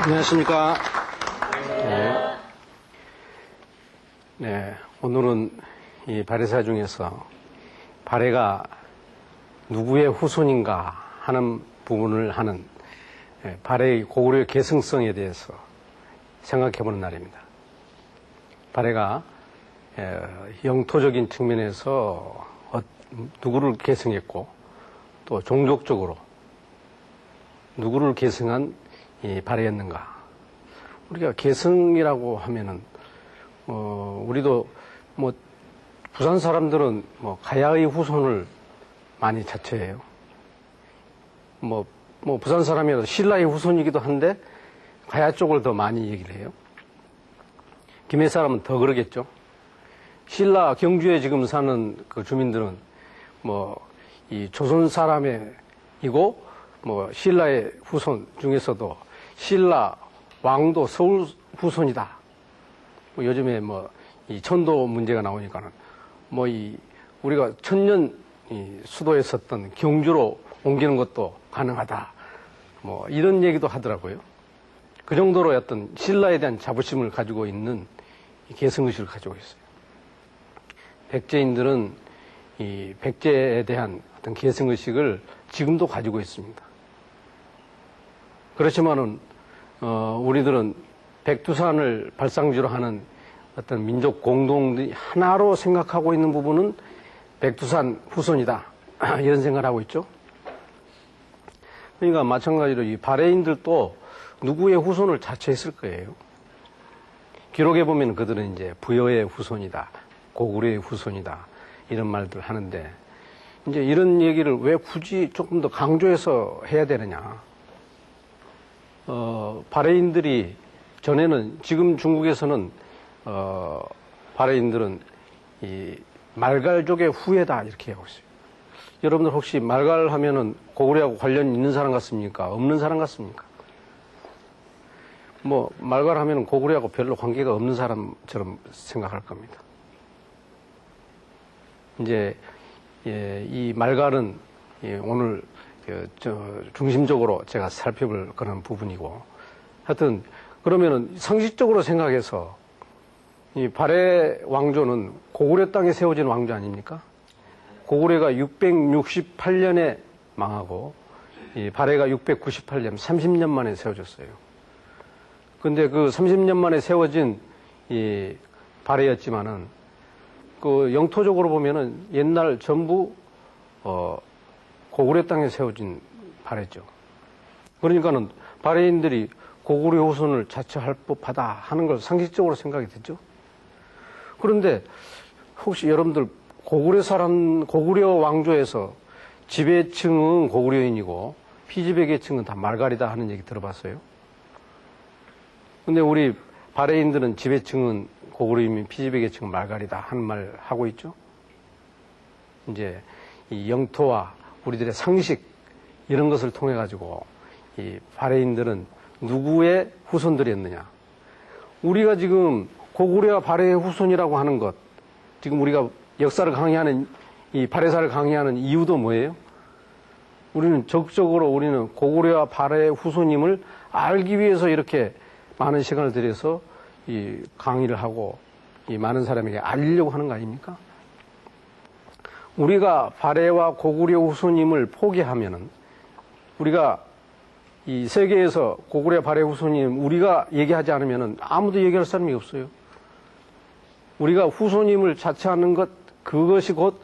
안녕하십니까. 네, 오늘은 이 발해사 중에서 발해가 누구의 후손인가 하는 부분을 하는 발해의 고구려의 계승성에 대해서 생각해보는 날입니다. 발해가 영토적인 측면에서 누구를 계승했고 또 종족적으로 누구를 계승한 이 발해였는가. 우리가 계승이라고 하면은 우리도 뭐 부산 사람들은 뭐 가야의 후손을 많이 자처해요. 뭐 부산 사람이라도 신라의 후손이기도 한데 가야 쪽을 더 많이 얘기를 해요. 김해 사람은 더 그러겠죠. 신라 경주에 지금 사는 그 주민들은 뭐 이 조선 사람이고 뭐 신라의 후손 중에서도 신라 왕도 서울 후손이다. 뭐 요즘에 뭐 이 천도 문제가 나오니까는 뭐 이 우리가 천년 이 수도에 있었던 경주로 옮기는 것도 가능하다. 뭐 이런 얘기도 하더라고요. 그 정도로 어떤 신라에 대한 자부심을 가지고 있는 계승의식을 가지고 있어요. 백제인들은 이 백제에 대한 어떤 계승의식을 지금도 가지고 있습니다. 그렇지만은 우리들은 백두산을 발상지로 하는 어떤 민족 공동의 하나로 생각하고 있는 부분은 백두산 후손이다. 이런 생각을 하고 있죠. 그러니까 마찬가지로 이 발해인들도 누구의 후손을 자처했을 거예요. 기록에 보면 그들은 이제 부여의 후손이다. 고구려의 후손이다. 이런 말들 하는데 이제 이런 얘기를 왜 굳이 조금 더 강조해서 해야 되느냐. 발해인들이 전에는 지금 중국에서는 발해인들은 이 말갈족의 후예다 이렇게 하고 있어요. 여러분들 혹시 말갈 하면은 고구려하고 관련 있는 사람 같습니까? 없는 사람 같습니까? 뭐 말갈 하면은 고구려하고 별로 관계가 없는 사람처럼 생각할 겁니다. 이제 이 말갈은 오늘 중심적으로 제가 살펴볼 그런 부분이고, 하여튼 그러면은 상식적으로 생각해서 이 발해 왕조는 고구려 땅에 세워진 왕조 아닙니까? 고구려가 668년에 망하고 이 발해가 698년, 30년 만에 세워졌어요. 근데 그 30년 만에 세워진 이 발해였지만은 그 영토적으로 보면은 옛날 전부 고구려 땅에 세워진 발해죠. 그러니까는 발해인들이 고구려 후손을 자처할 법하다 하는 걸 상식적으로 생각이 됐죠. 그런데 혹시 여러분들 고구려 왕조에서 지배층은 고구려인이고 피지배 계층은 다 말갈이다 하는 얘기 들어봤어요? 근데 우리 발해인들은 지배층은 고구려인, 피지배 계층은 말갈이다 하는 말 하고 있죠. 이제 이 영토와 우리들의 상식 이런 것을 통해 가지고 이 발해인들은 누구의 후손들이었느냐. 우리가 지금 고구려와 발해의 후손이라고 하는 것, 지금 우리가 역사를 강의하는 이 발해사를 강의하는 이유도 뭐예요? 우리는 적극적으로 우리는 고구려와 발해의 후손임을 알기 위해서 이렇게 많은 시간을 들여서 이 강의를 하고 이 많은 사람에게 알리려고 하는 거 아닙니까? 우리가 발해와 고구려 후손임을 포기하면은 우리가 이 세계에서 고구려 발해 후손임 우리가 얘기하지 않으면은 아무도 얘기할 사람이 없어요. 우리가 후손임을 자처하는 것, 그것이 곧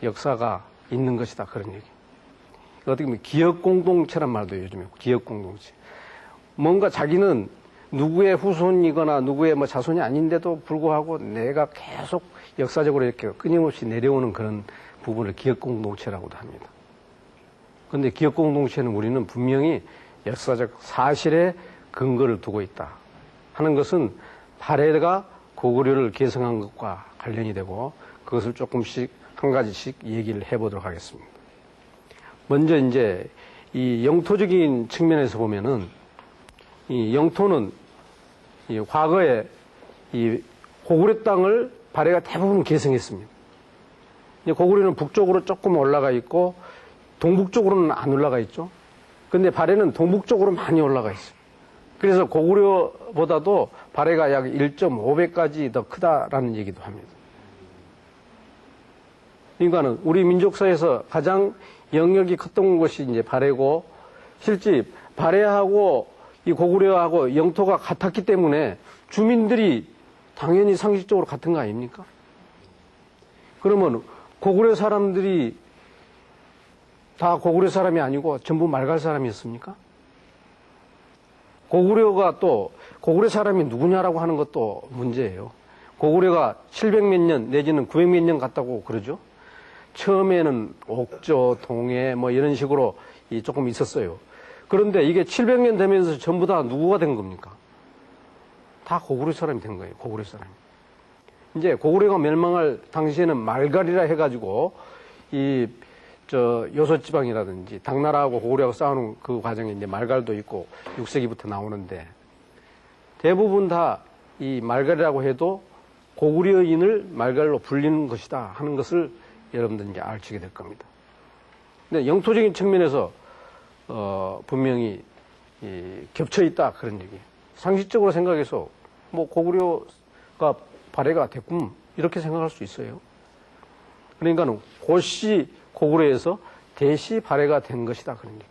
역사가 있는 것이다. 그런 얘기. 어떻게 보면 기억 공동체란 말도 요즘에 기억 공동체. 뭔가 자기는 누구의 후손이거나 누구의 뭐 자손이 아닌데도 불구하고 내가 계속 역사적으로 이렇게 끊임없이 내려오는 그런 부분을 기억 공동체라고도 합니다. 그런데 기억 공동체는 우리는 분명히 역사적 사실에 근거를 두고 있다 하는 것은 발해가 고구려를 계승한 것과 관련이 되고 그것을 조금씩 한 가지씩 얘기를 해보도록 하겠습니다. 먼저 이제 이 영토적인 측면에서 보면은 이 영토는 이 과거에 이 고구려 땅을 발해가 대부분 계승했습니다. 고구려는 북쪽으로 조금 올라가 있고 동북쪽으로는 안 올라가 있죠. 근데 발해는 동북쪽으로 많이 올라가 있어요. 그래서 고구려보다도 발해가 약 1.5배까지 더 크다라는 얘기도 합니다. 그러니까는 우리 민족사에서 가장 영역이 컸던 것이 이제 발해고, 실제 발해하고 이 고구려하고 영토가 같았기 때문에 주민들이 당연히 상식적으로 같은 거 아닙니까? 그러면 고구려 사람들이 다 고구려 사람이 아니고 전부 말갈 사람이었습니까? 고구려가 또 고구려 사람이 누구냐라고 하는 것도 문제예요. 고구려가 700몇 년 내지는 900몇 년 갔다고 그러죠. 처음에는 옥조, 동해 뭐 이런 식으로 조금 있었어요. 그런데 이게 700년 되면서 전부 다 누구가 된 겁니까? 다 고구려 사람이 된 거예요. 고구려 사람이. 이제 고구려가 멸망할 당시에는 말갈이라 해가지고 요소지방이라든지 당나라하고 고구려하고 싸우는 그 과정에 이제 말갈도 있고 6세기부터 나오는데 대부분 다 이 말갈이라고 해도 고구려인을 말갈로 불리는 것이다 하는 것을 여러분들 이제 알게 될 겁니다. 근데 영토적인 측면에서 분명히 겹쳐 있다 그런 얘기예요. 상식적으로 생각해서 뭐 고구려가 발해가 됐군 이렇게 생각할 수 있어요. 그러니까는 고시 고구려에서 대시 발해가 된 것이다 그런 얘기.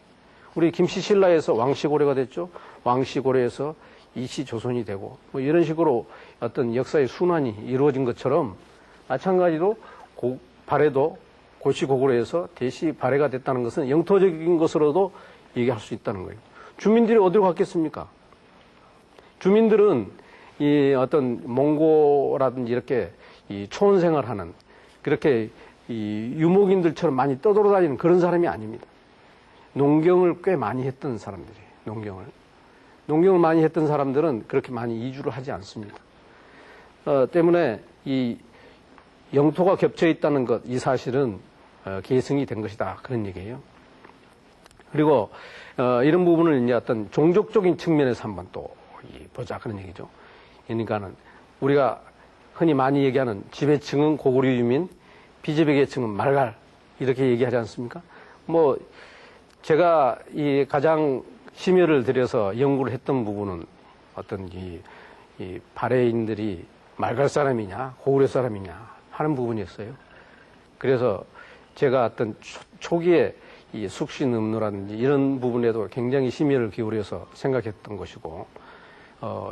우리 김씨신라에서 왕씨 고려가 됐죠. 왕씨 고려에서 이씨 조선이 되고 뭐 이런 식으로 어떤 역사의 순환이 이루어진 것처럼 마찬가지로 발해도 고시 고구려에서 대시 발해가 됐다는 것은 영토적인 것으로도 얘기할 수 있다는 거예요. 주민들이 어디로 갔겠습니까? 주민들은 이 어떤 몽고라든지 이렇게 이 초원 생활하는 그렇게 이 유목인들처럼 많이 떠돌아다니는 그런 사람이 아닙니다. 농경을 꽤 많이 했던 사람들이에요. 농경을 많이 했던 사람들은 그렇게 많이 이주를 하지 않습니다. 때문에 이 영토가 겹쳐 있다는 것, 이 사실은 계승이 된 것이다 그런 얘기예요. 그리고 이런 부분을 이제 어떤 종족적인 측면에서 한번 또 보자 그런 얘기죠. 그러니까는 우리가 흔히 많이 얘기하는 지배층은 고구려 유민, 비지배계층은 말갈 이렇게 얘기하지 않습니까? 뭐 제가 이 가장 심혈을 들여서 연구를 했던 부분은 어떤 이 발해인들이 말갈 사람이냐 고구려 사람이냐 하는 부분이었어요. 그래서 제가 어떤 초기에 이 숙신음노라든지 이런 부분에도 굉장히 심혈을 기울여서 생각했던 것이고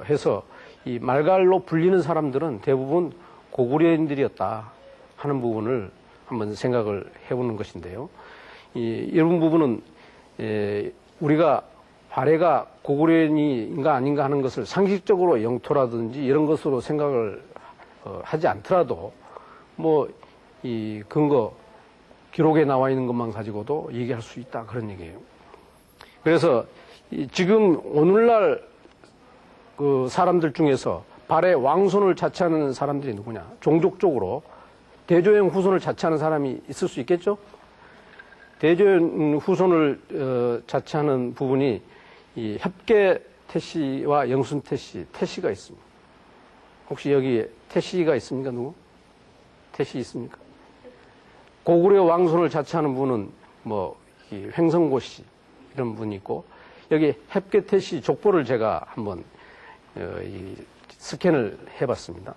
해서 이 말갈로 불리는 사람들은 대부분 고구려인들이었다 하는 부분을 한번 생각을 해보는 것인데요. 이런 부분은 우리가 발해가 고구려인인가 아닌가 하는 것을 상식적으로 영토라든지 이런 것으로 생각을 하지 않더라도 뭐 이 근거 기록에 나와 있는 것만 가지고도 얘기할 수 있다 그런 얘기예요. 그래서 지금 오늘날 그 사람들 중에서 발해 왕손을 자처하는 사람들이 누구냐? 종족적으로 대조영 후손을 자처하는 사람이 있을 수 있겠죠? 대조영 후손을 자처하는 부분이 이 협계 태씨와 영순 태씨, 태씨가 있습니다. 혹시 여기 태씨가 있습니까? 누구? 태씨 있습니까? 고구려 왕손을 자처하는 분은 뭐 횡성고 씨 이런 분이 있고 여기 협계 태씨 족보를 제가 한번 스캔을 해봤습니다.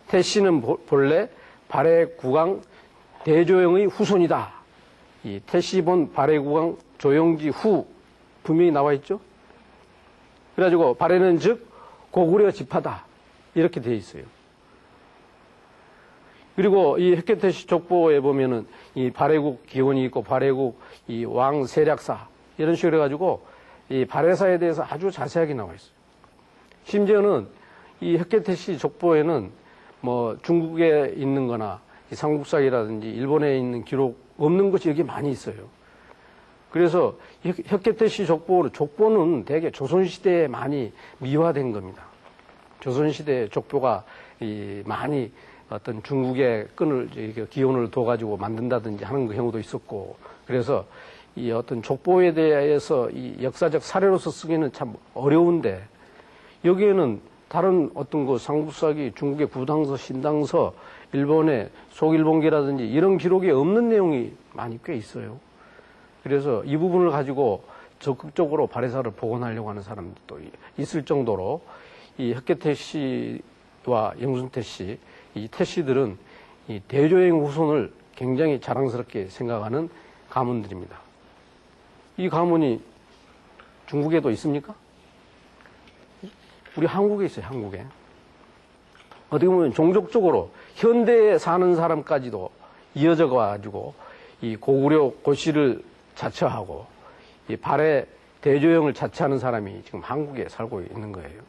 태씨는 본래 발해 국왕 대조영의 후손이다. 이 태씨 본 발해 국왕 조영지 후 분명히 나와 있죠. 그래가지고 발해는 즉 고구려 지파다 이렇게 되어 있어요. 그리고 이 획계태씨 족보에 보면은 이 발해국 기원이 있고 발해국 이 왕 세략사 이런 식으로 해가지고 이 발해사에 대해서 아주 자세하게 나와 있어요. 심지어는 이 획계태씨 족보에는 뭐 중국에 있는 거나 삼국사기라든지 일본에 있는 기록 없는 것이 여기 많이 있어요. 그래서 혁계태씨 족보는 대개 조선시대에 많이 미화된 겁니다. 조선시대 족보가 많이 어떤 중국의 끈을, 기원을 둬가지고 만든다든지 하는 경우도 있었고, 그래서 이 어떤 족보에 대해서 이 역사적 사례로서 쓰기는 참 어려운데, 여기에는 다른 어떤 그 삼국사기, 중국의 구당서, 신당서, 일본의 속일본기라든지 이런 기록이 없는 내용이 많이 꽤 있어요. 그래서 이 부분을 가지고 적극적으로 발해사를 복원하려고 하는 사람들도 있을 정도로 이 흑계태 씨와 영순태 씨, 이 태 씨들은 이 대조영 후손을 굉장히 자랑스럽게 생각하는 가문들입니다. 이 가문이 중국에도 있습니까? 우리 한국에 있어요, 한국에. 어떻게 보면 종족적으로 현대에 사는 사람까지도 이어져 가지고 이 고구려 고씨를 자처하고 이 발해 대조영을 자처하는 사람이 지금 한국에 살고 있는 거예요.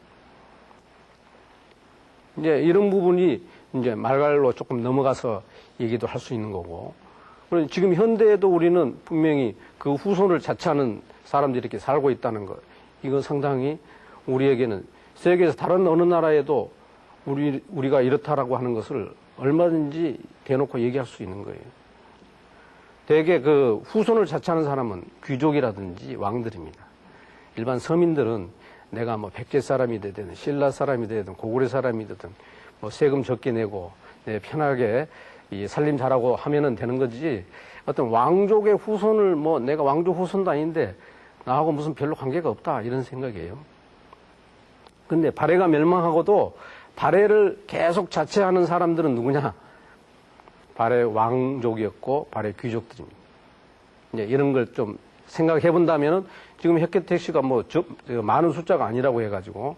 이제 이런 부분이 이제 말갈로 조금 넘어가서 얘기도 할 수 있는 거고, 지금 현대에도 우리는 분명히 그 후손을 자처하는 사람들이 이렇게 살고 있다는 것, 이건 상당히 우리에게는 세계에서 다른 어느 나라에도 우리가 이렇다라고 하는 것을 얼마든지 대놓고 얘기할 수 있는 거예요. 대개 그 후손을 자처하는 사람은 귀족이라든지 왕들입니다. 일반 서민들은 내가 뭐 백제 사람이 되든 신라 사람이 되든 고구려 사람이 되든 뭐 세금 적게 내고 내 편하게 이 살림 잘하고 하면은 되는 거지, 어떤 왕족의 후손을 뭐 내가 왕족 후손도 아닌데 나하고 무슨 별로 관계가 없다 이런 생각이에요. 근데 발해가 멸망하고도 발해를 계속 자처하는 사람들은 누구냐? 발해 왕족이었고 발해 귀족들입니다. 이제 이런 걸 좀 생각해 본다면은 지금 흑계태 씨가 뭐 많은 숫자가 아니라고 해가지고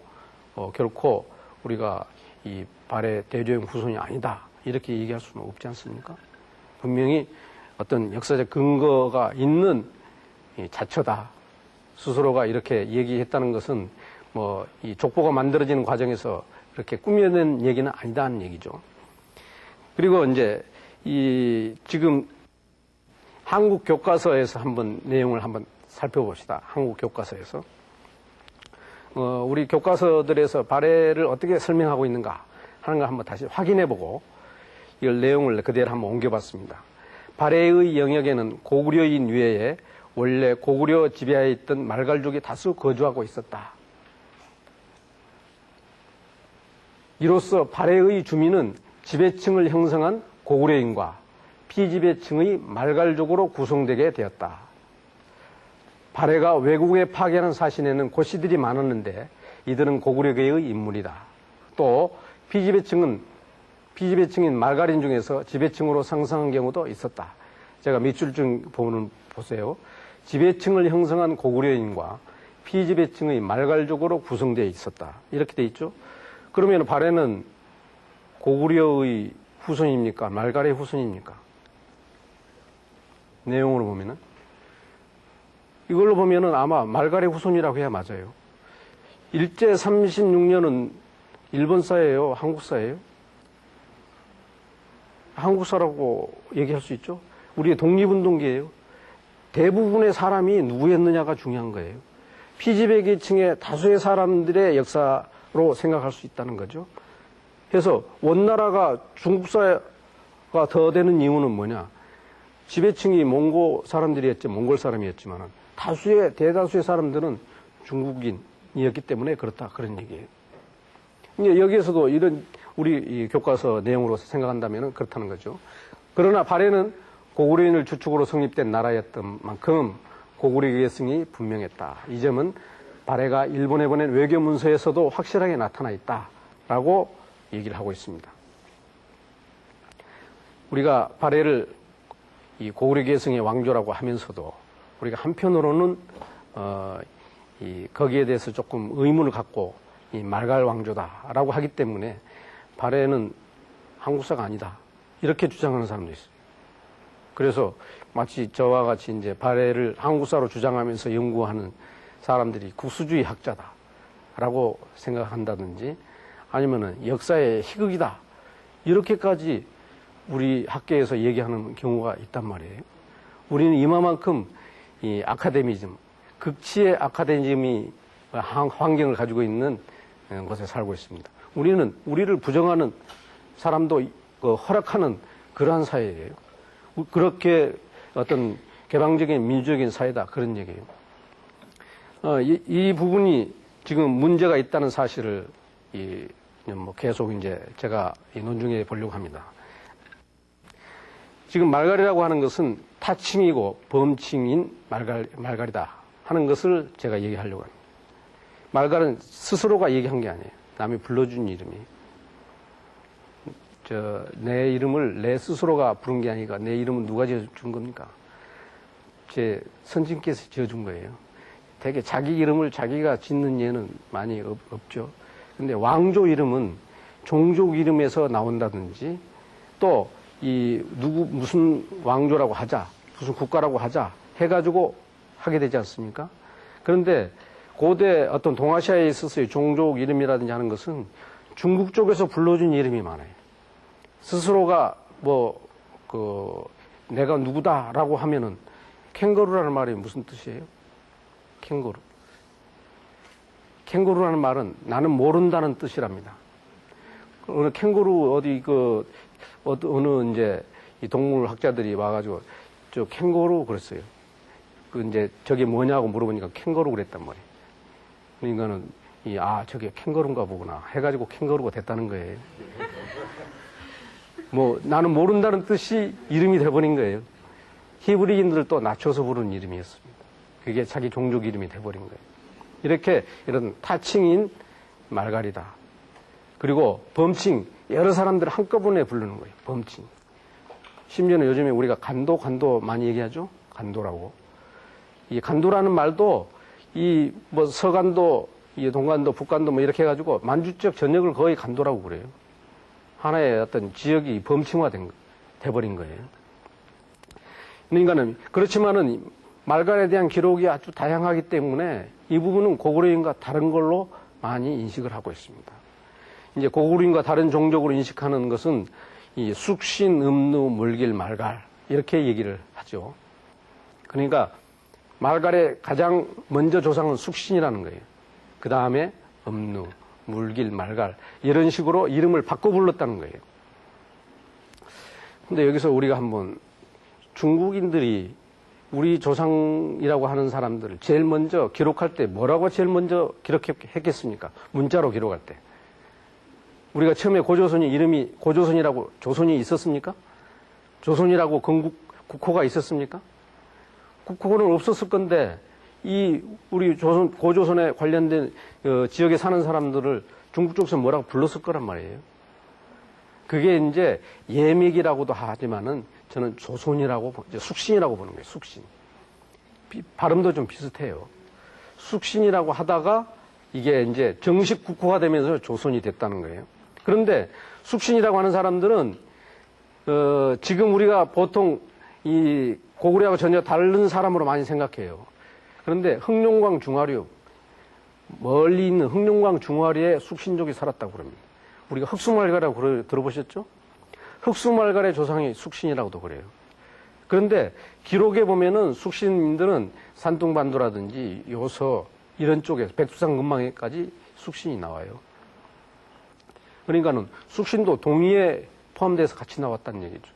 결코 우리가 이 발해 대조영 후손이 아니다 이렇게 얘기할 수는 없지 않습니까? 분명히 어떤 역사적 근거가 있는 자처다. 스스로가 이렇게 얘기했다는 것은 뭐 이 족보가 만들어지는 과정에서 이렇게 꾸며낸 얘기는 아니다는 얘기죠. 그리고 이제 이 지금 한국 교과서에서 한번 내용을 한번 살펴봅시다. 한국 교과서에서 우리 교과서들에서 발해를 어떻게 설명하고 있는가 하는 걸 한번 다시 확인해보고 이걸 내용을 그대로 한번 옮겨봤습니다. 발해의 영역에는 고구려인 외에 원래 고구려 지배하에 있던 말갈족이 다수 거주하고 있었다. 이로써 발해의 주민은 지배층을 형성한 고구려인과 피지배층의 말갈족으로 구성되게 되었다. 발해가 외국에 파견한 사신에는 고씨들이 많았는데 이들은 고구려계의 인물이다. 또 피지배층인 말갈인 중에서 지배층으로 상승한 경우도 있었다. 제가 밑줄 중 부분을 보세요. 지배층을 형성한 고구려인과 피지배층의 말갈족으로 구성되어 있었다. 이렇게 돼 있죠. 그러면 발해는 고구려의 후손입니까? 말갈의 후손입니까? 내용으로 보면은 이걸로 보면은 아마 말갈의 후손이라고 해야 맞아요. 일제 36년은 일본사예요? 한국사예요? 한국사라고 얘기할 수 있죠. 우리의 독립운동기예요. 대부분의 사람이 누구였느냐가 중요한 거예요. 피지배 계층의 다수의 사람들의 역사로 생각할 수 있다는 거죠. 그래서 원나라가 중국사가 더 되는 이유는 뭐냐? 지배층이 몽고 사람들이었지, 몽골 사람이었지만 대다수의 사람들은 중국인이었기 때문에 그렇다, 그런 얘기예요. 여기에서도 이런 우리 이 교과서 내용으로 생각한다면 그렇다는 거죠. 그러나 발해는 고구려인을 주축으로 성립된 나라였던 만큼 고구려계승이 분명했다. 이 점은 발해가 일본에 보낸 외교 문서에서도 확실하게 나타나 있다라고 얘기를 하고 있습니다. 우리가 발해를 이 고구려계승의 왕조라고 하면서도 우리가 한편으로는 거기에 대해서 조금 의문을 갖고 이 말갈 왕조다라고 하기 때문에 발해는 한국사가 아니다 이렇게 주장하는 사람도 있어요. 그래서 마치 저와 같이 이제 발해를 한국사로 주장하면서 연구하는 사람들이 국수주의 학자다라고 생각한다든지 아니면은 역사의 희극이다 이렇게까지 우리 학계에서 얘기하는 경우가 있단 말이에요. 우리는 이만큼 이 아카데미즘, 극치의 아카데미즘이 환경을 가지고 있는 곳에 살고 있습니다. 우리는 우리를 부정하는 사람도 허락하는 그러한 사회예요. 그렇게 어떤 개방적인 민주적인 사회다 그런 얘기예요. 이 부분이 지금 문제가 있다는 사실을 뭐 계속 이제 제가 논중해 보려고 합니다. 지금 말갈이라고 하는 것은 타칭이고 범칭인 말갈이다 하는 것을 제가 얘기하려고 합니다. 말갈은 스스로가 얘기한 게 아니에요. 남이 불러준 이름이. 내 이름을 내 스스로가 부른 게 아니라 내 이름은 누가 지어준 겁니까? 제 선진께서 지어준 거예요. 되게 자기 이름을 자기가 짓는 예는 많이 없죠. 근데 왕조 이름은 종족 이름에서 나온다든지 또 무슨 왕조라고 하자, 무슨 국가라고 하자 해가지고 하게 되지 않습니까? 그런데 고대 어떤 동아시아에 있어서의 종족 이름이라든지 하는 것은 중국 쪽에서 불러준 이름이 많아요. 스스로가 내가 누구다라고 하면은 캥거루라는 말이 무슨 뜻이에요? 캥거루. 캥거루라는 말은 나는 모른다는 뜻이랍니다. 어느 캥거루 어느 이제 이 동물 학자들이 와가지고 저 캥거루 그랬어요. 이제 저게 뭐냐고 물어보니까 캥거루 그랬단 말이에요. 그러니까는 저게 캥거루인가 보구나 해가지고 캥거루가 됐다는 거예요. 나는 모른다는 뜻이 이름이 돼버린 거예요. 히브리인들도 낮춰서 부르는 이름이었습니다. 그게 자기 종족 이름이 돼버린 거예요. 이렇게 이런 타칭인 말갈이다. 그리고 범칭, 여러 사람들을 한꺼번에 부르는 거예요. 범칭. 심지어는 요즘에 우리가 간도 많이 얘기하죠? 간도라고. 이 간도라는 말도 서간도, 동간도, 북간도 이렇게 해가지고 만주적 전역을 거의 간도라고 그래요. 하나의 어떤 지역이 범칭화 돼버린 거예요. 그러니까는, 그렇지만은 말갈에 대한 기록이 아주 다양하기 때문에 이 부분은 고구려인과 다른 걸로 많이 인식을 하고 있습니다. 이제 고구려인과 다른 종족으로 인식하는 것은 이 숙신, 음누, 물길, 말갈 이렇게 얘기를 하죠. 그러니까 말갈의 가장 먼저 조상은 숙신이라는 거예요. 그 다음에 음누, 물길, 말갈 이런 식으로 이름을 바꿔 불렀다는 거예요. 근데 여기서 우리가 한번 중국인들이 우리 조상이라고 하는 사람들을 제일 먼저 기록할 때 뭐라고 제일 먼저 기록했겠습니까? 문자로 기록할 때. 우리가 처음에 고조선이 이름이 고조선이라고 조선이 있었습니까? 조선이라고 국호가 있었습니까? 국호는 없었을 건데 우리 고조선에 관련된 지역에 사는 사람들을 중국 쪽에서 뭐라고 불렀을 거란 말이에요. 그게 이제 예맥이라고도 하지만은 저는 조선이라고, 숙신이라고 보는 거예요. 숙신. 발음도 좀 비슷해요. 숙신이라고 하다가 이게 이제 정식 국호가 되면서 조선이 됐다는 거예요. 그런데 숙신이라고 하는 사람들은 지금 우리가 보통 이 고구려하고 전혀 다른 사람으로 많이 생각해요. 그런데 흑룡광 중화류, 멀리 있는 흑룡광 중화류에 숙신족이 살았다고 그럽니다. 우리가 흑수말갈이라고 들어보셨죠? 흑수말갈의 조상이 숙신이라고도 그래요. 그런데 기록에 보면은 숙신민들은 산둥반도라든지 요서 이런 쪽에서 백두산 근방에까지 숙신이 나와요. 그러니까는 숙신도 동의에 포함돼서 같이 나왔다는 얘기죠.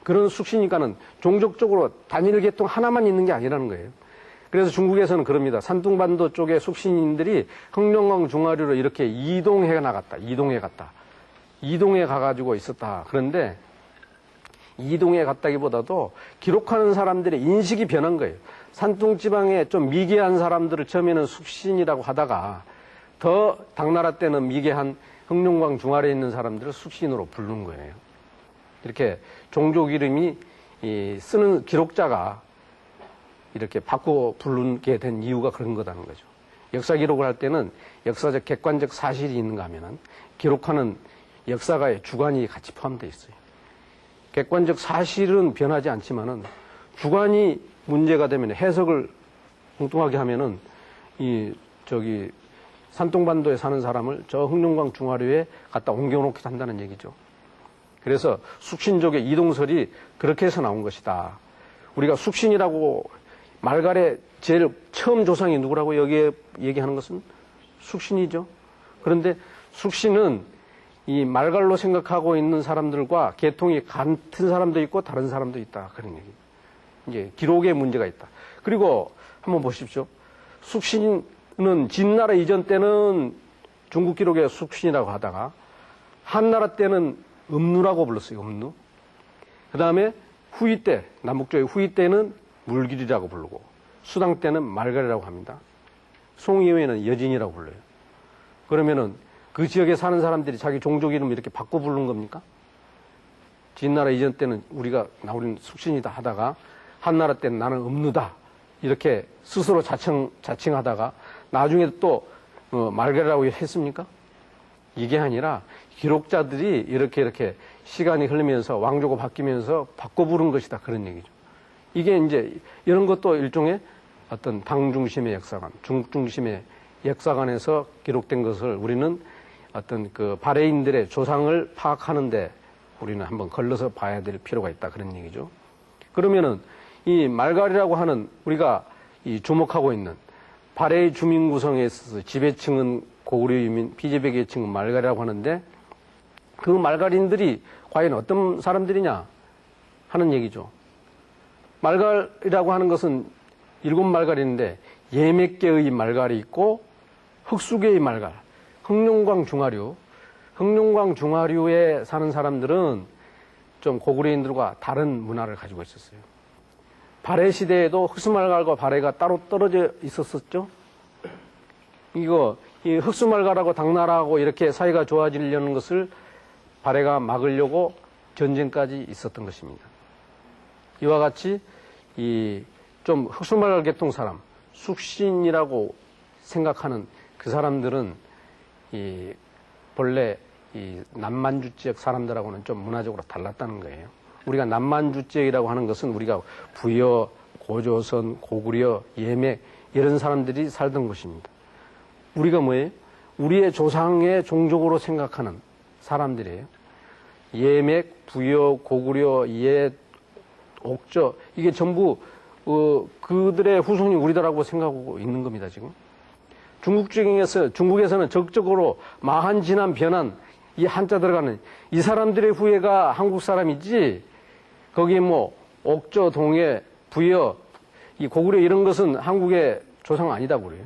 그런 숙신이니까는 종족적으로 단일 계통 하나만 있는 게 아니라는 거예요. 그래서 중국에서는 그럽니다. 산둥반도 쪽의 숙신인들이 흑룡광 중화류로 이렇게 이동해 갔다. 이동해 가가지고 있었다. 그런데 이동해 갔다기보다도 기록하는 사람들의 인식이 변한 거예요. 산둥지방에 좀 미개한 사람들을 처음에는 숙신이라고 하다가 더 당나라 때는 미개한 흑룡광 중화류에 있는 사람들을 숙신으로 부르는 거예요. 이렇게 종족 이름이 쓰는 기록자가 이렇게 바꿔 부르게 된 이유가 그런 거라는 거죠. 역사 기록을 할 때는 역사적 객관적 사실이 있는가 하면은 기록하는 역사가의 주관이 같이 포함되어 있어요. 객관적 사실은 변하지 않지만은 주관이 문제가 되면 해석을 엉뚱하게 하면은 산둥반도에 사는 사람을 저 흑룡광 중화류에 갖다 옮겨놓기도 한다는 얘기죠. 그래서 숙신족의 이동설이 그렇게 해서 나온 것이다. 우리가 숙신이라고 말갈의 제일 처음 조상이 누구라고 여기에 얘기하는 것은 숙신이죠. 그런데 숙신은 이 말갈로 생각하고 있는 사람들과 계통이 같은 사람도 있고 다른 사람도 있다. 그런 얘기. 이제 기록에 문제가 있다. 그리고 한번 보십시오. 숙신은 진나라 이전 때는 중국 기록에 숙신이라고 하다가 한나라 때는 음누라고 불렀어요. 음누. 그 다음에 후이 때, 남북조의 후이 때는 물길이라고 부르고 수당 때는 말갈이라고 합니다. 송이후에는 여진이라고 불러요. 그러면은 그 지역에 사는 사람들이 자기 종족 이름 이렇게 바꿔 부르는 겁니까? 진나라 이전 때는 우리가 우리는 숙신이다 하다가 한나라 때는 나는 음누다 이렇게 스스로 자칭하다가 나중에 또 말갈이라고 했습니까? 이게 아니라 기록자들이 이렇게 시간이 흐르면서 왕조가 바뀌면서 바꿔 부른 것이다 그런 얘기죠. 이게 이제 이런 것도 일종의 어떤 당 중심의 역사관, 중국 중심의 역사관에서 기록된 것을 우리는 어떤 그 발해인들의 조상을 파악하는데 우리는 한번 걸러서 봐야 될 필요가 있다 그런 얘기죠. 그러면은 이 말갈이라고 하는 우리가 이 주목하고 있는 발해 주민 구성에 있어서 지배층은 고구려 유민, 피지배계층은 말갈이라고 하는데 그 말갈인들이 과연 어떤 사람들이냐 하는 얘기죠. 말갈이라고 하는 것은 7말갈인데 예맥계의 말갈이 있고 흑수계의 말갈, 흑룡광 중하류, 흑룡광 중하류에 사는 사람들은 좀 고구려인들과 다른 문화를 가지고 있었어요. 발해 시대에도 흑수말갈과 발해가 따로 떨어져 있었었죠. 이 흑수말갈하고 당나라하고 이렇게 사이가 좋아지려는 것을 발해가 막으려고 전쟁까지 있었던 것입니다. 이와 같이 좀 흑수말갈 계통 사람, 숙신이라고 생각하는 그 사람들은 본래 남만주 지역 사람들하고는 좀 문화적으로 달랐다는 거예요. 우리가 남만주 지역이라고 하는 것은 우리가 부여, 고조선, 고구려, 예맥 이런 사람들이 살던 곳입니다. 우리가 뭐예요? 우리의 조상의 종족으로 생각하는 사람들이에요. 예맥, 부여, 고구려, 옥저 이게 전부 그들의 후손이 우리다라고 생각하고 있는 겁니다. 지금 중국에서는 적극적으로 마한, 진한, 변한 이 한자 들어가는 이 사람들의 후예가 한국 사람이지 거기에 뭐 옥저, 동해, 부여, 이 고구려 이런 것은 한국의 조상 아니다고 그래요.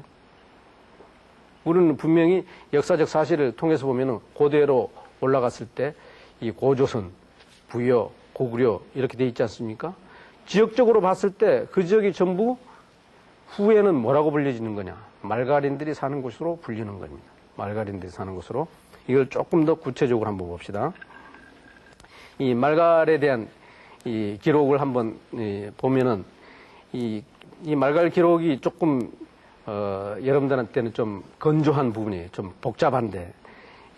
우리는 분명히 역사적 사실을 통해서 보면은 고대로 올라갔을 때 이 고조선, 부여, 고구려 이렇게 돼 있지 않습니까? 지역적으로 봤을 때 그 지역이 전부 후에는 뭐라고 불려지는 거냐? 말갈인들이 사는 곳으로 불리는 겁니다. 말갈인들이 사는 곳으로. 이걸 조금 더 구체적으로 한번 봅시다. 이 말갈에 대한 이 기록을 한번 보면은 이 말갈 기록이 조금 여러분들한테는 좀 건조한 부분이에요. 좀 복잡한데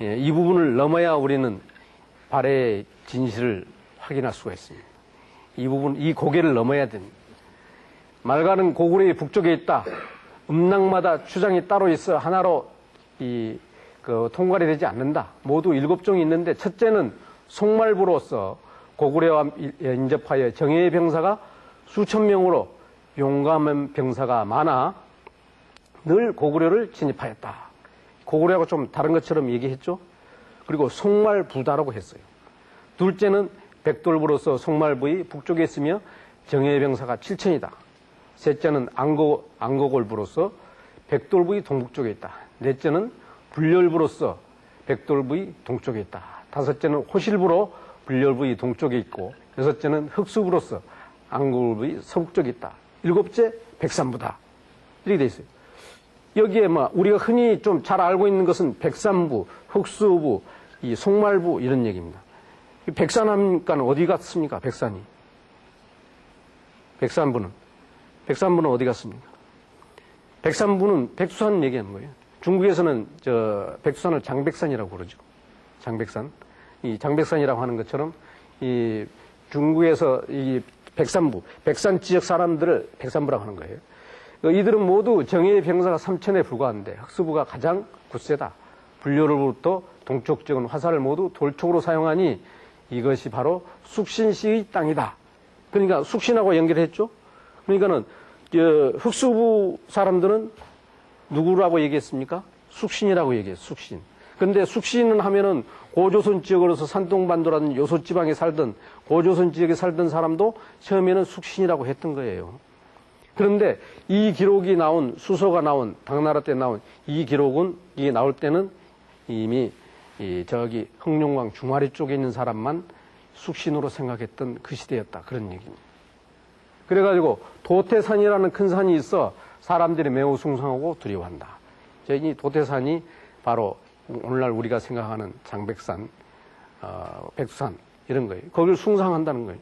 이 부분을 넘어야 우리는 발해의 진실을 확인할 수가 있습니다. 이 고개를 넘어야 됩니다. 말갈은 고구려의 북쪽에 있다. 음낭마다 추장이 따로 있어 하나로 통괄이 되지 않는다. 모두 7종이 있는데 첫째는 송말부로서 고구려와 인접하여 정예의 병사가 수천 명으로 용감한 병사가 많아 늘 고구려를 진입하였다. 고구려하고 좀 다른 것처럼 얘기했죠. 그리고 송말부다라고 했어요. 둘째는 백돌부로서 송말부의 북쪽에 있으며 정예의 병사가 7천이다. 셋째는 안거골부로서 백돌부의 동북쪽에 있다. 넷째는 불렬부로서 백돌부의 동쪽에 있다. 다섯째는 호실부로 불렬부의 동쪽에 있고 여섯째는 흑수부로서 안거골부의 서북쪽에 있다. 일곱째 백산부다. 이렇게 돼 있어요. 여기에 우리가 흔히 좀 잘 알고 있는 것은 백산부, 흑수부, 이 송말부 이런 얘기입니다. 백산하니까 어디 갔습니까? 백산이. 백산부는 어디 갔습니까? 백산부는 백두산 얘기하는 거예요. 중국에서는 백두산을 장백산이라고 그러죠. 장백산. 이 장백산이라고 하는 것처럼 이 중국에서 이 백산부, 백산 지역 사람들을 백산부라고 하는 거예요. 이들은 모두 정예의 병사가 3천에 불과한데 흑수부가 가장 굳세다. 불교로부터 동쪽 지역은 화살을 모두 돌촉으로 사용하니 이것이 바로 숙신시의 땅이다. 그러니까 숙신하고 연결했죠. 그러니까는 흑수부 사람들은 누구라고 얘기했습니까? 숙신이라고 얘기했어요. 숙신. 근데 숙신은 하면은 고조선 지역으로서 산동반도라는 요소지방에 살던 고조선 지역에 살던 사람도 처음에는 숙신이라고 했던 거예요. 그런데 이 기록이 나온 수서가 나온 당나라 때 나온 이 기록은 이게 나올 때는 이미 저기 흑룡광 중화리 쪽에 있는 사람만 숙신으로 생각했던 그 시대였다. 그런 얘기입니다. 그래가지고 도태산이라는 큰 산이 있어 사람들이 매우 숭상하고 두려워한다. 이 도태산이 바로 오늘날 우리가 생각하는 장백산, 백두산 이런 거예요. 거기를 숭상한다는 거예요.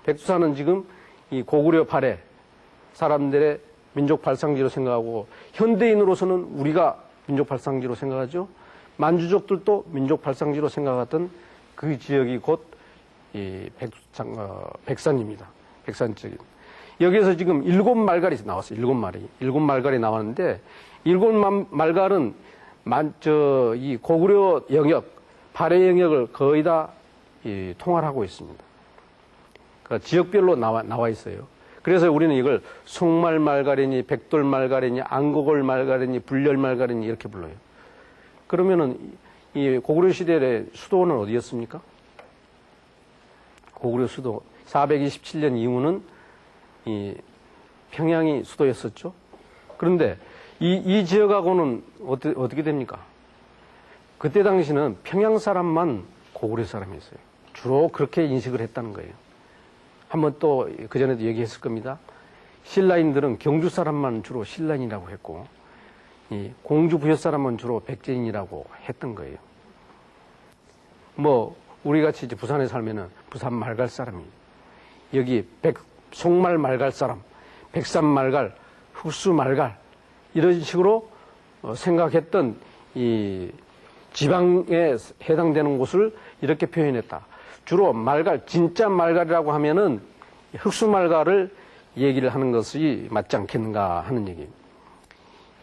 백두산은 지금 이 고구려 발해 사람들의 민족 발상지로 생각하고 현대인으로서는 우리가 민족 발상지로 생각하죠. 만주족들도 민족 발상지로 생각하던 그 지역이 곧 이 백산입니다. 백산 지역. 여기에서 지금 7말갈이 나왔어요. 7마리. 7말갈이 나왔는데 7말갈은 이 고구려 영역, 발해 영역을 거의 다 통할하고 있습니다. 그러니까 지역별로 나와 있어요. 그래서 우리는 이걸 송말말갈이니 백돌말갈이니 안고골말갈이니 불렬말갈이니 이렇게 불러요. 그러면은 이 고구려 시대의 수도는 어디였습니까? 고구려 수도 427년 이후는 이 평양이 수도였었죠. 그런데 이 지역하고는 어떻게 됩니까? 그때 당시는 평양 사람만 고구려 사람이었어요. 주로 그렇게 인식을 했다는 거예요. 한번 또 그전에도 얘기했을 겁니다. 신라인들은 경주 사람만 주로 신라인이라고 했고 이 공주 부여 사람은 주로 백제인이라고 했던 거예요. 뭐 우리 같이 이제 부산에 살면은 부산 말갈 사람이 여기 송말 말갈 사람, 백산 말갈, 흑수 말갈 이런 식으로 생각했던 이 지방에 해당되는 곳을 이렇게 표현했다. 주로 말갈, 진짜 말갈이라고 하면은 흑수 말갈을 얘기를 하는 것이 맞지 않겠는가 하는 얘기예요.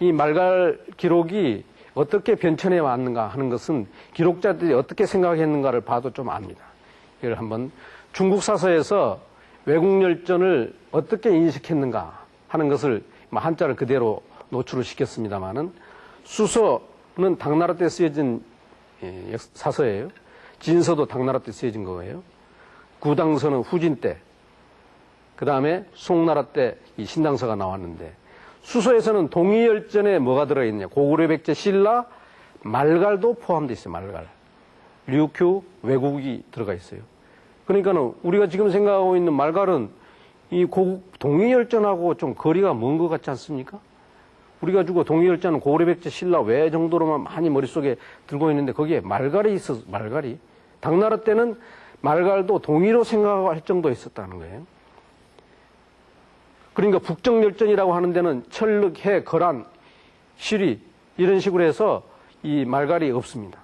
이 말갈 기록이 어떻게 변천해 왔는가 하는 것은 기록자들이 어떻게 생각했는가를 봐도 좀 압니다. 이걸 한번 중국 사서에서 외국 열전을 어떻게 인식했는가 하는 것을 한자를 그대로 노출을 시켰습니다만은 수서는 당나라 때 쓰여진 사서예요. 진서도 당나라 때 쓰여진 거예요. 구당서는 후진 때, 그 다음에 송나라 때 이 신당서가 나왔는데 수서에서는 동의열전에 뭐가 들어있냐? 고구려 백제 신라 말갈도 포함되어 있어요. 말갈. 류큐 외국이 들어가 있어요. 그러니까는 우리가 지금 생각하고 있는 말갈은 이 동의열전하고 좀 거리가 먼 것 같지 않습니까? 우리가 주고 동의열전은 고구려 백제 신라 외 정도로만 많이 머릿속에 들고 있는데 거기에 말갈이 있어서 말갈이 당나라 때는 말갈도 동의로 생각할 정도에 있었다는 거예요. 그러니까 북정열전이라고 하는 데는 철륵, 해, 거란, 시리 이런 식으로 해서 이 말갈이 없습니다.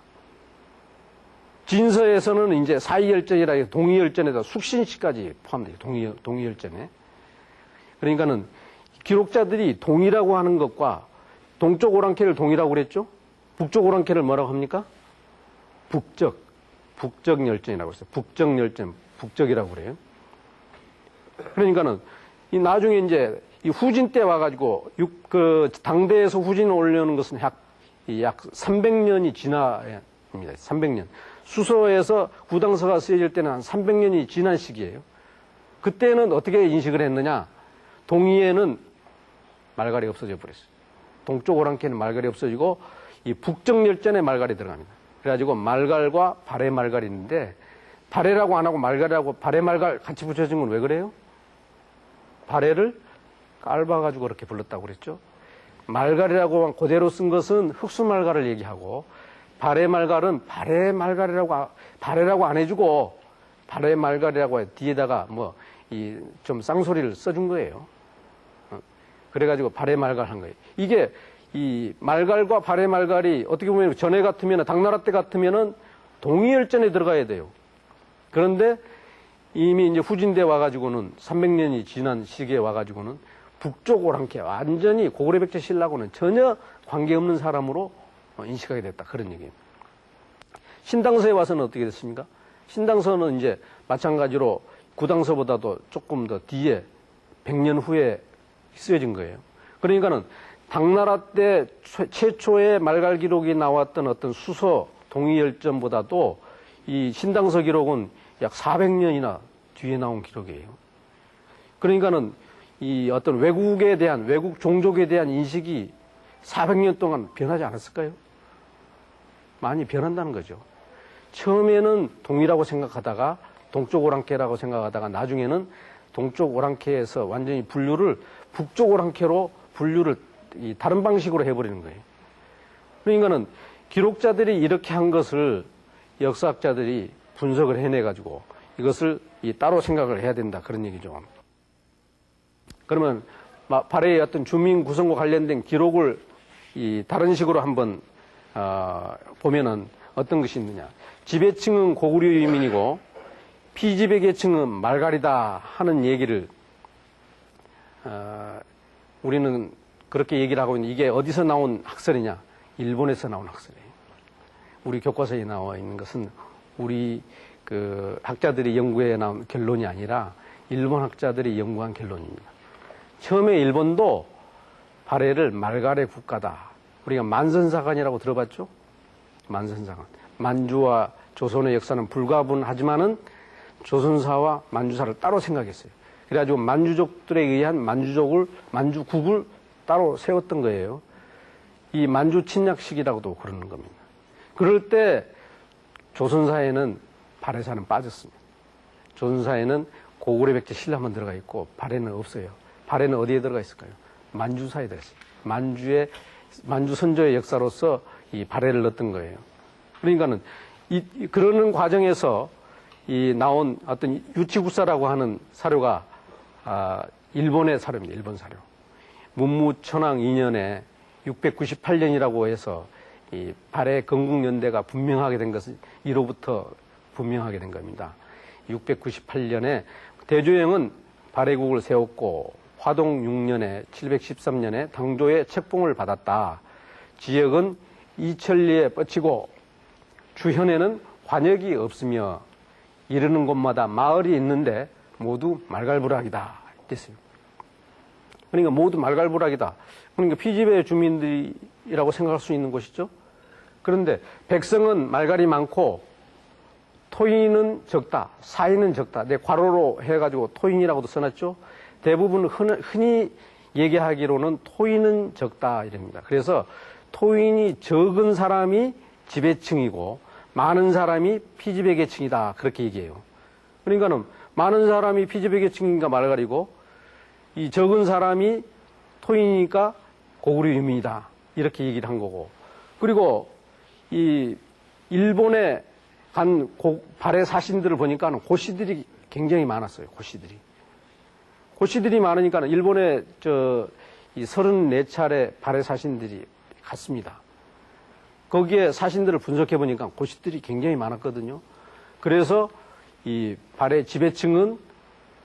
진서에서는 이제 사이열전이라 해서 동의열전에다 숙신시까지 포함돼요. 동의열전에. 그러니까는 기록자들이 동이라고 하는 것과 동쪽 오랑캐를 동이라고 그랬죠? 북쪽 오랑캐를 뭐라고 합니까? 북적열전이라고 했어요. 북적열전, 북적이라고 그래요. 그러니까는 이 나중에 이제 이 후진 때 와가지고 당대에서 후진을 올려놓은 것은 약 300년이 지나입니다. 300년. 수서에서 구당서가 쓰여질 때는 한 300년이 지난 시기예요. 그때는 어떻게 인식을 했느냐? 동이에는 말갈이 없어져 버렸어요. 동쪽 오랑캐는 말갈이 없어지고 이 북정열전에 말갈이 들어갑니다. 그래가지고 말갈과 발해 말갈이 있는데 발해라고 안 하고 말갈이라고 발해 말갈 같이 붙여진 건 왜 그래요? 발해를 깔아가지고 그렇게 불렀다고 그랬죠. 말갈이라고 그대로 쓴 것은 흑수 말갈을 얘기하고 발해 말갈은 발해 말갈이라고 발해라고 안 해주고 발해 말갈이라고 뒤에다가 뭐 좀 쌍소리를 써준 거예요. 그래가지고 발해 말갈 한 거예요. 이게 이 말갈과 발해 말갈이 어떻게 보면 전에 같으면 당나라 때 같으면은 동의열전에 들어가야 돼요. 그런데 이미 이제 후진대 와가지고는 300년이 지난 시기에 와가지고는 북쪽 오랑캐 완전히 고구려 백제 신라하고는 전혀 관계없는 사람으로 인식하게 됐다. 그런 얘기예요. 신당서에 와서는 어떻게 됐습니까? 신당서는 이제 마찬가지로 구당서보다도 조금 더 뒤에 100년 후에 쓰여진 거예요. 그러니까는 당나라 때 최초의 말갈 기록이 나왔던 어떤 수서 동의열전보다도 이 신당서 기록은 약 400년이나 뒤에 나온 기록이에요. 그러니까는 이 어떤 외국에 대한, 외국 종족에 대한 인식이 400년 동안 변하지 않았을까요? 많이 변한다는 거죠. 처음에는 동이라고 생각하다가 동쪽 오랑캐라고 생각하다가 나중에는 동쪽 오랑캐에서 완전히 분류를 북쪽 오랑캐로 분류를 다른 방식으로 해버리는 거예요. 그러니까는 기록자들이 이렇게 한 것을 역사학자들이 분석을 해내가지고 이것을 따로 생각을 해야 된다. 그런 얘기죠. 그러면 발해의 어떤 주민 구성과 관련된 기록을 다른 식으로 한번 보면은 어떤 것이 있느냐. 지배층은 고구려 유민이고 피지배 계층은 말갈이다 하는 얘기를 우리는 그렇게 얘기를 하고 있는데 이게 어디서 나온 학설이냐? 일본에서 나온 학설이에요. 우리 교과서에 나와 있는 것은 우리 그 학자들이 연구해 나온 결론이 아니라 일본 학자들이 연구한 결론입니다. 처음에 일본도 발해를 말갈의 국가다. 우리가 만선사관이라고 들어봤죠? 만선사관. 만주와 조선의 역사는 불가분하지만은 조선사와 만주사를 따로 생각했어요. 그래가지고 만주족들에 의한 만주국을 따로 세웠던 거예요. 이 만주 침략식이라고도 그러는 겁니다. 그럴 때 조선사에는 발해사는 빠졌습니다. 조선사에는 고구려 백제 신라만 들어가 있고 발해는 없어요. 발해는 어디에 들어가 있을까요? 만주사에 들어가 있어요. 만주 선조의 역사로서 이 발해를 넣었던 거예요. 그러니까는 그러는 과정에서 나온 어떤 유치구사라고 하는 사료가 일본의 사료입니다. 일본 사료. 문무천황 2년에 698년이라고 해서 이 발해 건국연대가 분명하게 된 것은 이로부터 분명하게 된 겁니다. 698년에 대조영은 발해국을 세웠고 화동 6년에 713년에 당조의 책봉을 받았다. 지역은 이천리에 뻗치고 주현에는 관역이 없으며 이르는 곳마다 마을이 있는데 모두 말갈부락이다. 됐어요. 그러니까 모두 말갈부락이다. 그러니까 피지배 주민들이라고 생각할 수 있는 것이죠. 그런데 백성은 말갈이 많고 토인은 적다. 사인은 적다. 내 괄호로 해가지고 토인이라고도 써놨죠. 대부분 흔히 얘기하기로는 토인은 적다 이럽니다. 그래서 토인이 적은 사람이 지배층이고 많은 사람이 피지배 계층이다. 그렇게 얘기해요. 그러니까는 많은 사람이 피지배 계층인가 말갈이고 이 적은 사람이 토인이니까 고구려 유민이다. 이렇게 얘기를 한 거고. 그리고 이 일본에 간 발해 사신들을 보니까 고씨들이 굉장히 많았어요. 고씨들이 많으니까 일본에 이 34차례 발해 사신들이 갔습니다. 거기에 사신들을 분석해 보니까 고씨들이 굉장히 많았거든요. 그래서 이 발해 지배층은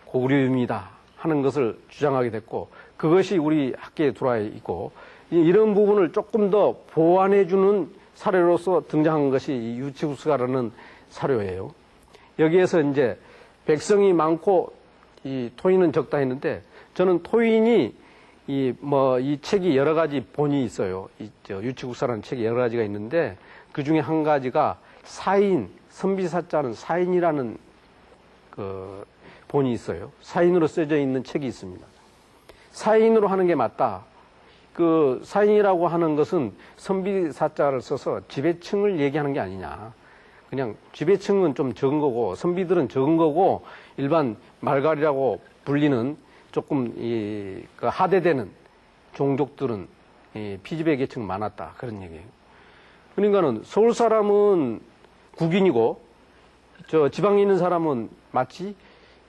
고구려 유민이다 하는 것을 주장하게 됐고 그것이 우리 학계에 들어와 있고 이런 부분을 조금 더 보완해 주는 사료로서 등장한 것이 이 유치구스가라는 사료예요. 여기에서 이제 백성이 많고 이 토인은 적다 했는데 저는 토인이 이 책이 여러 가지 본이 있어요. 유치국사라는 책이 여러 가지가 있는데 그 중에 한 가지가 사인, 선비사자는 사인이라는 그 본이 있어요. 사인으로 써져 있는 책이 있습니다. 사인으로 하는 게 맞다. 그 사인이라고 하는 것은 선비사자를 써서 지배층을 얘기하는 게 아니냐. 그냥 지배층은 좀 적은 거고 선비들은 적은 거고 일반 말갈이라고 불리는 조금 그 하대되는 종족들은 피지배 계층 많았다. 그런 얘기예요. 그러니까는 서울 사람은 국인이고 저 지방에 있는 사람은 마치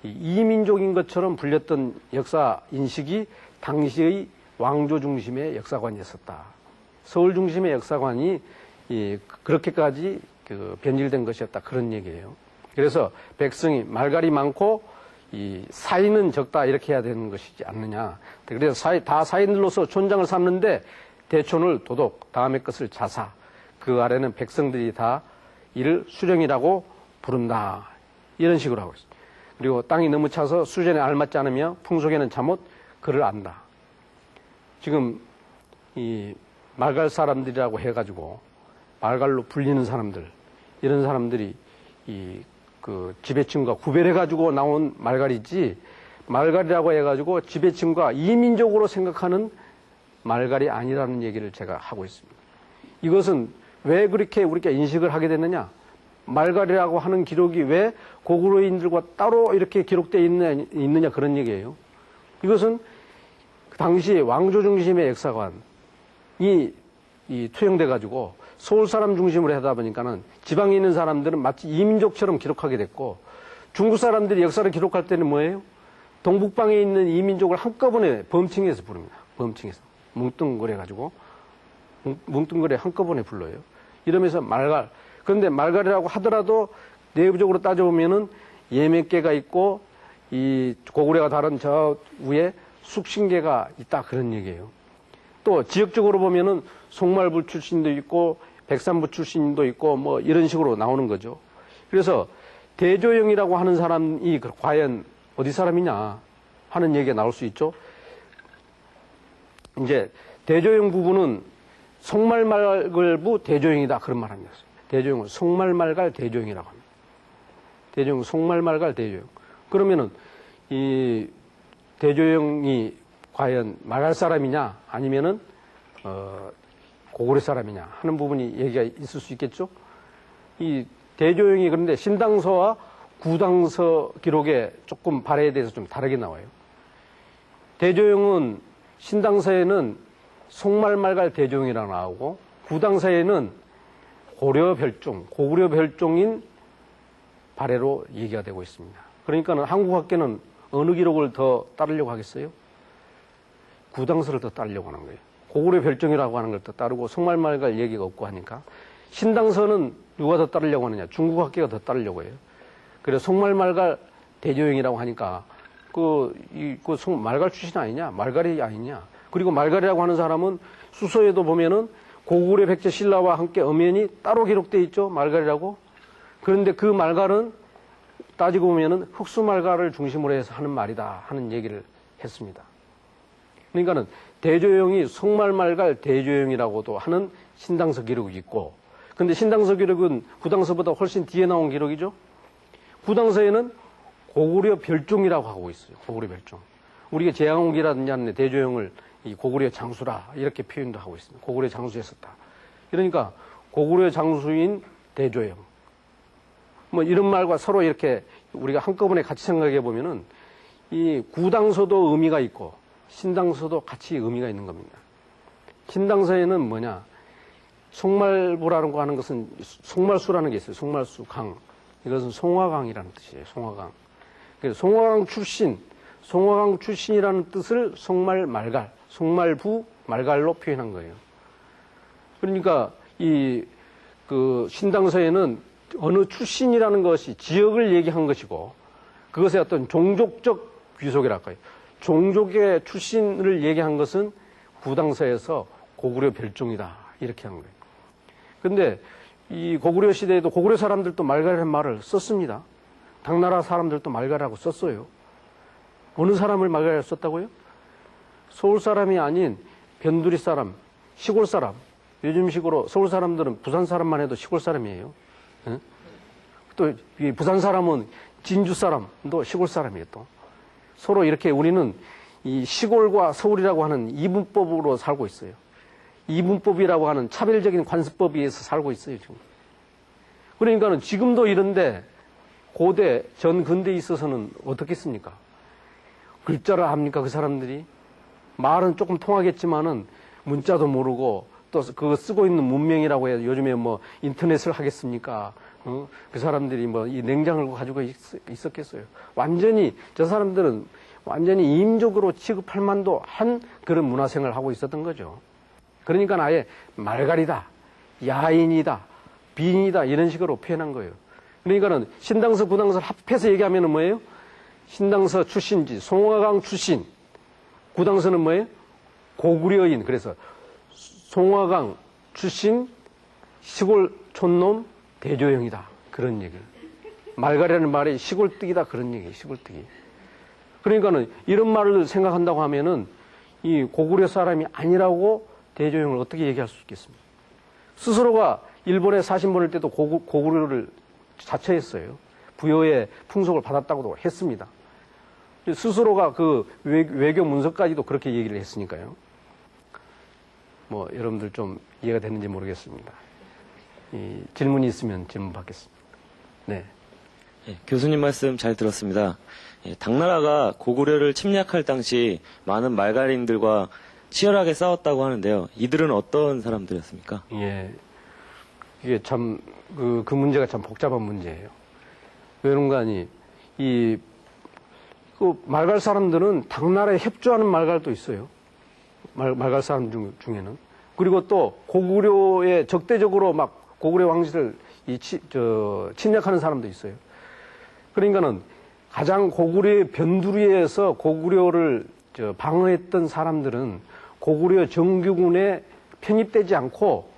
이민족인 것처럼 불렸던 역사 인식이 당시의 왕조 중심의 역사관이었었다. 서울 중심의 역사관이 그렇게까지 변질된 것이었다. 그런 얘기예요. 그래서 백성이 말갈이 많고 이 사인은 적다 이렇게 해야 되는 것이지 않느냐. 그래서 다 사인들로서 촌장을 삼는데 대촌을 도독, 다음의 것을 자사. 그 아래는 백성들이 다 이를 수령이라고 부른다. 이런 식으로 하고 있습니다. 그리고 땅이 너무 차서 수전에 알맞지 않으며 풍속에는 잠옷 그를 안다. 지금 이 말갈 사람들이라고 해가지고 말갈로 불리는 사람들 이런 사람들이 그 지배층과 구별해가지고 나온 말갈이지 말갈이라고 해가지고 지배층과 이민족으로 생각하는 말갈이 아니라는 얘기를 제가 하고 있습니다. 이것은 왜 그렇게 우리가 인식을 하게 됐느냐? 말갈이라고 하는 기록이 왜 고구려인들과 따로 이렇게 기록되어 있느냐 그런 얘기예요. 이것은 그 당시 왕조 중심의 역사관이 투영돼 가지고 서울 사람 중심으로 하다 보니까는 지방에 있는 사람들은 마치 이민족처럼 기록하게 됐고, 중국 사람들이 역사를 기록할 때는 뭐예요? 동북방에 있는 이민족을 한꺼번에 범칭해서 부릅니다. 범칭해서. 뭉뚱그려 가지고, 뭉뚱그려 한꺼번에 불러요. 이러면서 말갈. 그런데 말갈이라고 하더라도 내부적으로 따져보면은 예맥계가 있고, 이 고구려가 다른 저 위에 숙신계가 있다 그런 얘기예요. 또 지역적으로 보면은 송말부 출신도 있고 백산부 출신도 있고 뭐 이런 식으로 나오는 거죠. 그래서 대조영이라고 하는 사람이 과연 어디 사람이냐 하는 얘기가 나올 수 있죠. 이제 대조영 부부는 송말말갈부 대조영이다 그런 말 합니다. 대조영은 송말말갈 대조영이라고 합니다. 대조영 송말말갈 대조영. 그러면은 이 대조영이 과연 말갈 사람이냐 아니면은 고구려 사람이냐 하는 부분이 얘기가 있을 수 있겠죠. 이 대조영이 그런데 신당서와 구당서 기록에 조금 발해에 대해서 좀 다르게 나와요. 대조영은 신당서에는 송말말갈 대조영이라고 나오고 구당서에는 고려 별종, 고구려 별종인 발해로 얘기가 되고 있습니다. 그러니까는 한국학계는 어느 기록을 더 따르려고 하겠어요? 구당서를 더 따르려고 하는 거예요. 고구려 별종이라고 하는 걸 더 따르고 송말말갈 얘기가 없고 하니까 신당서는 누가 더 따르려고 하느냐? 중국학계가 더 따르려고 해요. 그래서 송말말갈 대조영이라고 하니까 말갈 출신 아니냐? 말갈이 아니냐? 그리고 말갈이라고 하는 사람은 수서에도 보면은 고구려 백제 신라와 함께 엄연히 따로 기록되어 있죠. 말갈이라고. 그런데 그 말갈은 따지고 보면은 흑수말갈을 중심으로 해서 하는 말이다 하는 얘기를 했습니다. 그러니까는 대조영이 송말말갈 대조영이라고도 하는 신당서 기록이 있고, 근데 신당서 기록은 구당서보다 훨씬 뒤에 나온 기록이죠. 구당서에는 고구려 별종이라고 하고 있어요. 고구려 별종. 우리가 재앙옥이라든지 하는 대조영을 이 고구려 장수라 이렇게 표현도 하고 있습니다. 고구려 장수였었다. 그러니까 고구려 장수인 대조영. 뭐 이런 말과 서로 이렇게 우리가 한꺼번에 같이 생각해 보면은 이 구당서도 의미가 있고 신당서도 같이 의미가 있는 겁니다. 신당서에는 뭐냐? 송말부라는 거 하는 것은 송말수라는 게 있어요. 송말수 강. 이것은 송화강이라는 뜻이에요. 송화강. 그래서 송화강 출신이라는 뜻을 송말말갈, 송말부 말갈로 표현한 거예요. 그러니까 신당서에는 어느 출신이라는 것이 지역을 얘기한 것이고 그것의 어떤 종족적 귀속이랄까요. 종족의 출신을 얘기한 것은 구당서에서 고구려 별종이다 이렇게 한 거예요. 그런데 이 고구려 시대에도 고구려 사람들도 말갈이라는 말을 썼습니다. 당나라 사람들도 말갈이라고 썼어요. 어느 사람을 말갈이라고 썼다고요? 서울 사람이 아닌 변두리 사람, 시골 사람. 요즘식으로 서울 사람들은 부산 사람만 해도 시골 사람이에요. 네? 또 부산 사람은 진주 사람도 시골 사람이에요. 또 서로 이렇게 우리는 이 시골과 서울이라고 하는 이분법으로 살고 있어요. 이분법이라고 하는 차별적인 관습법에 의해서 살고 있어요. 지금. 그러니까는 지금도 이런데 고대 전근대에 있어서는 어떻겠습니까? 글자를 압니까 그 사람들이? 말은 조금 통하겠지만은 문자도 모르고 또 그거 쓰고 있는 문명이라고 해요. 요즘에 뭐 인터넷을 하겠습니까? 그 사람들이 뭐 이 냉장을 가지고 있었겠어요. 완전히 저 사람들은 완전히 이민족으로 취급할 만도 한 그런 문화생활을 하고 있었던 거죠. 그러니까 아예 말갈이다, 야인이다, 빈이다 이런 식으로 표현한 거예요. 그러니까는 신당서, 구당서 합해서 얘기하면은 뭐예요? 신당서 출신지 송화강 출신, 구당서는 뭐예요? 고구려인. 그래서 송화강 출신 시골 촌놈 대조영이다. 그런 얘기를. 말갈이라는 말이 시골뜨기다. 그런 얘기예요. 시골뜨기. 그러니까는 이런 말을 생각한다고 하면은 이 고구려 사람이 아니라고 대조영을 어떻게 얘기할 수 있겠습니까? 스스로가 일본에 사신 보낼 때도 고구려를 자처했어요. 부여의 풍속을 받았다고도 했습니다. 스스로가 그 외교 문서까지도 그렇게 얘기를 했으니까요. 뭐 여러분들 좀 이해가 됐는지 모르겠습니다. 질문이 있으면 질문 받겠습니다. 네. 예, 교수님 말씀 잘 들었습니다. 예, 당나라가 고구려를 침략할 당시 많은 말갈인들과 치열하게 싸웠다고 하는데요. 이들은 어떤 사람들이었습니까? 예. 이게 참, 그 문제가 참 복잡한 문제예요. 왜 그런가 하니, 말갈 사람들은 당나라에 협조하는 말갈도 있어요. 말갈 사람 중에는. 그리고 또 고구려에 적대적으로 막 고구려 왕실을 침략하는 사람도 있어요. 그러니까는 가장 고구려의 변두리에서 고구려를 방어했던 사람들은 고구려 정규군에 편입되지 않고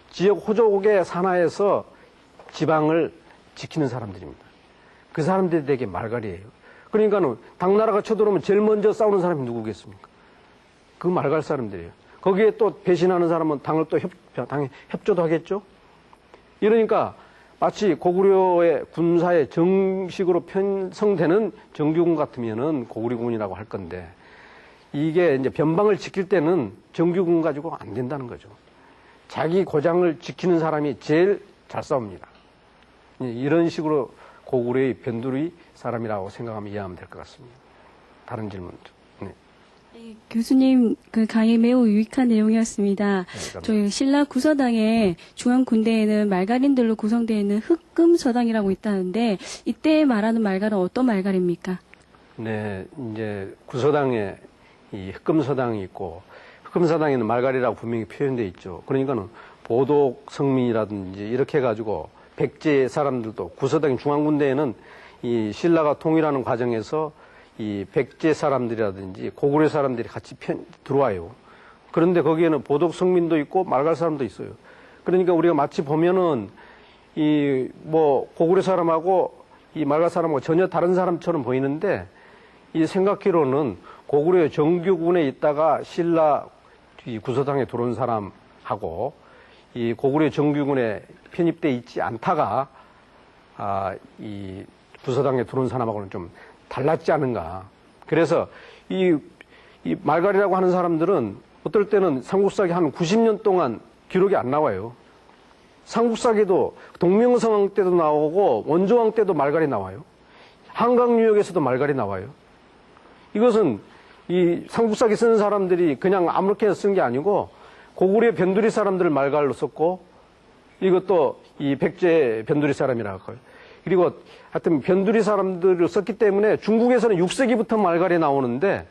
지역 호족의 산하에서 지방을 지키는 사람들입니다. 그 사람들이 되게 말갈이에요. 그러니까는 당나라가 쳐들어오면 제일 먼저 싸우는 사람이 누구겠습니까? 그 말갈 사람들이에요. 거기에 또 배신하는 사람은 당을 또 당에 협조도 하겠죠? 이러니까 마치 고구려의 군사에 정식으로 편성되는 정규군 같으면은 고구려군이라고 할 건데 이게 이제 변방을 지킬 때는 정규군 가지고 안 된다는 거죠. 자기 고장을 지키는 사람이 제일 잘 싸웁니다. 이런 식으로 고구려의 변두리 사람이라고 생각하면 이해하면 될 것 같습니다. 다른 질문도. 네. 네, 교수님 그 강의 매우 유익한 내용이었습니다. 네, 저희 신라 구서당의 중앙 군대에는 말갈인들로 구성되어 있는 흑금서당이라고 있다는데 이때 말하는 말갈은 어떤 말갈입니까? 네, 이제 구서당에 이 흑금서당이 있고 흑금서당에는 말갈이라고 분명히 표현되어 있죠. 그러니까는 보독 성민이라든지 이렇게 해가지고 백제 사람들도 구서당 중앙군대에는 이 신라가 통일하는 과정에서 이 백제 사람들이라든지 고구려 사람들이 같이 들어와요. 그런데 거기에는 보독 성민도 있고 말갈 사람도 있어요. 그러니까 우리가 마치 보면은 이 고구려 사람하고 이 말갈 사람하고 전혀 다른 사람처럼 보이는데 이 생각기로는 고구려 정규군에 있다가 신라 이 구서당에 들어온 사람하고 이 고구려 정규군에 편입돼 있지 않다가 이 구서당에 들어온 사람하고는 좀 달랐지 않은가. 그래서 이 말갈이라고 하는 사람들은 어떨 때는 삼국사기 한 90년 동안 기록이 안 나와요. 삼국사기도 동명성왕 때도 나오고 원조왕 때도 말갈이 나와요. 한강유역에서도 말갈이 나와요. 이것은 이 삼국사기 쓰는 사람들이 그냥 아무렇게나 쓴 게 아니고 고구려 변두리 사람들을 말갈로 썼고 이것도 이 백제 변두리 사람이라고 해요. 그리고 하여튼 변두리 사람들을 썼기 때문에 중국에서는 6세기부터 말갈이 나오는데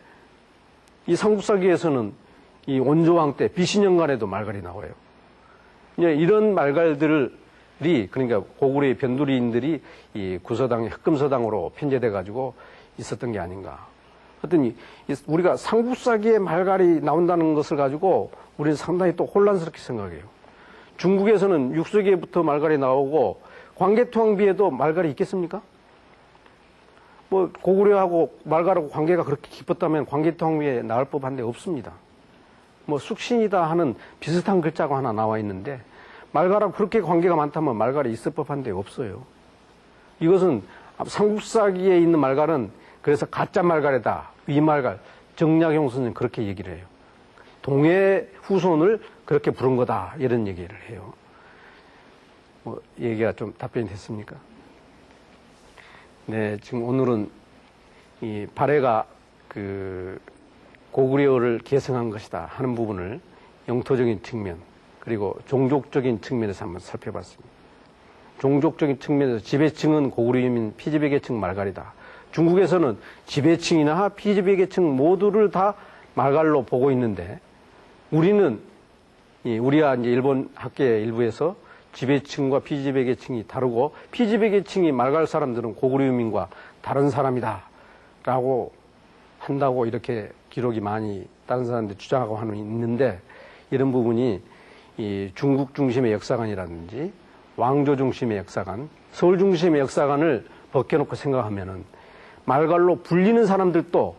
이 삼국사기에서는 이 원조왕 때 비신년간에도 말갈이 나와요. 이제 이런 말갈들이 그러니까 고구려의 변두리인들이 이 구서당의 흑금서당으로 편제돼 가지고 있었던 게 아닌가. 하여튼 우리가 삼국사기에 말갈이 나온다는 것을 가지고 우리는 상당히 또 혼란스럽게 생각해요. 중국에서는 6세기부터 말갈이 나오고 광개토왕비에도 말갈이 있겠습니까? 고구려하고 말갈하고 관계가 그렇게 깊었다면 광개토왕비에 나올 법한데 없습니다. 숙신이다 하는 비슷한 글자가 하나 나와 있는데 말갈하고 그렇게 관계가 많다면 말갈이 있을 법한데 없어요. 이것은 삼국사기에 있는 말갈은 그래서 가짜 말갈이다. 위말갈. 정약용 선생님 그렇게 얘기를 해요. 동해 후손을 그렇게 부른 거다. 이런 얘기를 해요. 얘기가 좀 답변이 됐습니까? 네, 지금 오늘은 이 발해가 고구려를 계승한 것이다 하는 부분을 영토적인 측면 그리고 종족적인 측면에서 한번 살펴봤습니다. 종족적인 측면에서 지배층은 고구려 유민 피지배계층 말갈이다. 중국에서는 지배층이나 피지배계층 모두를 다 말갈로 보고 있는데 우리는 우리야 이제 일본 학계 일부에서 지배층과 피지배계층이 다르고 피지배계층이 말갈 사람들은 고구려 유민과 다른 사람이다라고 한다고 이렇게 기록이 많이 다른 사람들 주장하고 하는 있는데 이런 부분이 이 중국 중심의 역사관이라든지 왕조 중심의 역사관, 서울 중심의 역사관을 벗겨놓고 생각하면은 말갈로 불리는 사람들도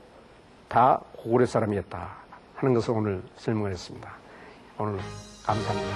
다 고구려 사람이었다 하는 것을 오늘 설명을 했습니다. 오늘 감사합니다.